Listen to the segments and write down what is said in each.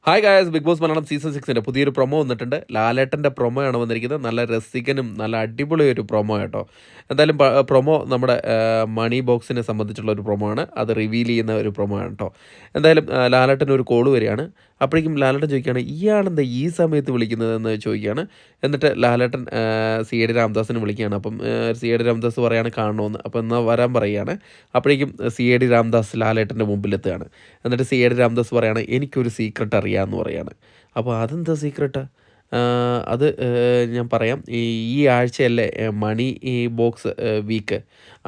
Hi guys, Bigg Boss Malayalam season 6 പുതിയൊരു promo വന്നിട്ടുണ്ട്. ലാലേട്ടൻ്റെ പ്രൊമോ ആണ് വന്നിരിക്കുന്നത്. നല്ല രസികനും നല്ല അടിപൊളി ഒരു പ്രൊമോ കേട്ടോ. എന്തായാലും പ്രൊമോ നമ്മുടെ മണി ബോക്സിനെ സംബന്ധിച്ചുള്ള ഒരു പ്രൊമോ ആണ്. അത് റിവീൽ ചെയ്യുന്ന ഒരു പ്രൊമോ ആണ് കേട്ടോ. എന്തായാലും ലാലേട്ടന് ഒരു കോൾ വരികയാണ്. അപ്പോഴേക്കും ലാലേട്ടൻ ചോദിക്കുകയാണ്, ഇയാളെന്താ ഈ സമയത്ത് വിളിക്കുന്നതെന്ന് ചോദിക്കുകയാണ്. എന്നിട്ട് ലാലേട്ടൻ സി എ ഡി രാംദാസിനെ വിളിക്കുകയാണ്. അപ്പം സി എ ഡി രാംദാസ് പറയാണ് കാണണമെന്ന്. അപ്പോൾ എന്നാൽ വരാൻ പറയുകയാണ്. അപ്പോഴേക്കും സി എ ഡി രാംദാസ് ലാലേട്ടൻ്റെ മുമ്പിലെത്തുകയാണ്. എന്നിട്ട് സി എ ഡി രാംദാസ് പറയാണ്, എനിക്കൊരു സീക്രട്ട് അറിയാമെന്ന് പറയാണ്. അപ്പോൾ അതെന്താ സീക്രട്ട്? അത് ഞാൻ പറയാം. ഈ ആഴ്ചയല്ലേ മണി ബോക്സ് വീക്ക്.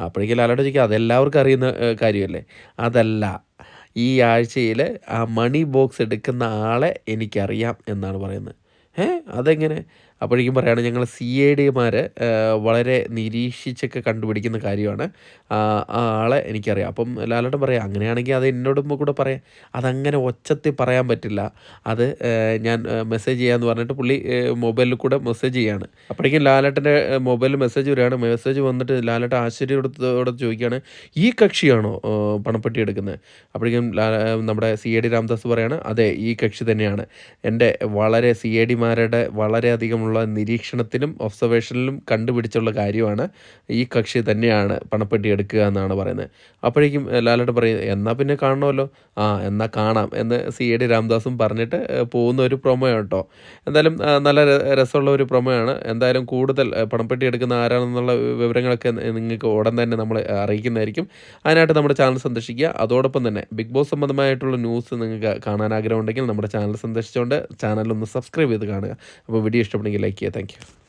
അപ്പോഴേക്കും ലാലേട്ടൻ ചോദിക്കുക, അതെല്ലാവർക്കും അറിയുന്ന കാര്യമല്ലേ? അതല്ല, ഈ ആഴ്ചയിൽ ആ മണി ബോക്സ് എടുക്കുന്ന ആളെ എനിക്കറിയാം എന്നാണ് പറയുന്നത്. അതെങ്ങനെ? അപ്പോഴേക്കും പറയുകയാണ്, ഞങ്ങൾ സി ഐ ഡിമാർ വളരെ നിരീക്ഷിച്ചൊക്കെ കണ്ടുപിടിക്കുന്ന കാര്യമാണ്. ആ ആളെ എനിക്കറിയാം. അപ്പം ലാലേട്ടൻ പറയാം, അങ്ങനെയാണെങ്കിൽ അത് എന്നോടും കൂടെ പറയാം. അതങ്ങനെ ഒച്ചത്തിൽ പറയാൻ പറ്റില്ല. അത് ഞാൻ മെസ്സേജ് ചെയ്യാമെന്ന് പറഞ്ഞിട്ട് പുള്ളി മൊബൈലിൽ കൂടെ മെസ്സേജ് ചെയ്യാണ്. അപ്പോഴേക്കും ലാലേട്ടൻ്റെ മൊബൈലിൽ മെസ്സേജ് വരികയാണ്. മെസ്സേജ് വന്നിട്ട് ലാലേട്ടൻ ആശ്ചര്യത്തോടെ ചോദിക്കുകയാണ്, ഈ കക്ഷിയാണോ പണപ്പെട്ടി എടുക്കുന്നത്? അപ്പോഴേക്കും നമ്മുടെ സി ഐ ഡി രാംദാസ് പറയാണ്, അതെ, ഈ കക്ഷി തന്നെയാണ്. എൻ്റെ വളരെ സി ഐ ഡിമാരുടെ വളരെയധികമുള്ള നിരീക്ഷണത്തിലും ഒബ്സർവേഷനിലും കണ്ടുപിടിച്ചുള്ള കാര്യമാണ്. ഈ കക്ഷി തന്നെയാണ് പണപ്പെട്ടി എടുക്കുക എന്നാണ് പറയുന്നത്. അപ്പോഴേക്കും ലാലേട്ടൻ പറയും, എന്നാൽ പിന്നെ കാണണമല്ലോ. എന്നാൽ കാണാം എന്ന് സി ഐ ഡി രാംദാസും പറഞ്ഞിട്ട് പോകുന്ന ഒരു പ്രൊമോ കേട്ടോ. എന്തായാലും നല്ല രസമുള്ള ഒരു പ്രൊമോ ആണ്. എന്തായാലും കൂടുതൽ പണപ്പെട്ടി എടുക്കുന്ന ആരാണെന്നുള്ള വിവരങ്ങളൊക്കെ നിങ്ങൾക്ക് ഉടൻ തന്നെ നമ്മൾ അറിയിക്കുന്നതായിരിക്കും. അതിനായിട്ട് നമ്മുടെ ചാനൽ സന്ദർശിക്കുക. അതോടൊപ്പം തന്നെ ബിഗ് ബോസ് സംബന്ധമായിട്ടുള്ള ന്യൂസ് നിങ്ങൾക്ക് കാണാൻ ആഗ്രഹമുണ്ടെങ്കിൽ നമ്മുടെ ചാനൽ സന്ദർശിച്ചുകൊണ്ട് ചാനലൊന്ന് സബ്സ്ക്രൈബ് ചെയ്ത് കാണുക. അപ്പോൾ വീഡിയോ ഇഷ്ടപ്പെടുമെങ്കിൽ ലൈക്ക് ചെയ്യുക. Thank you.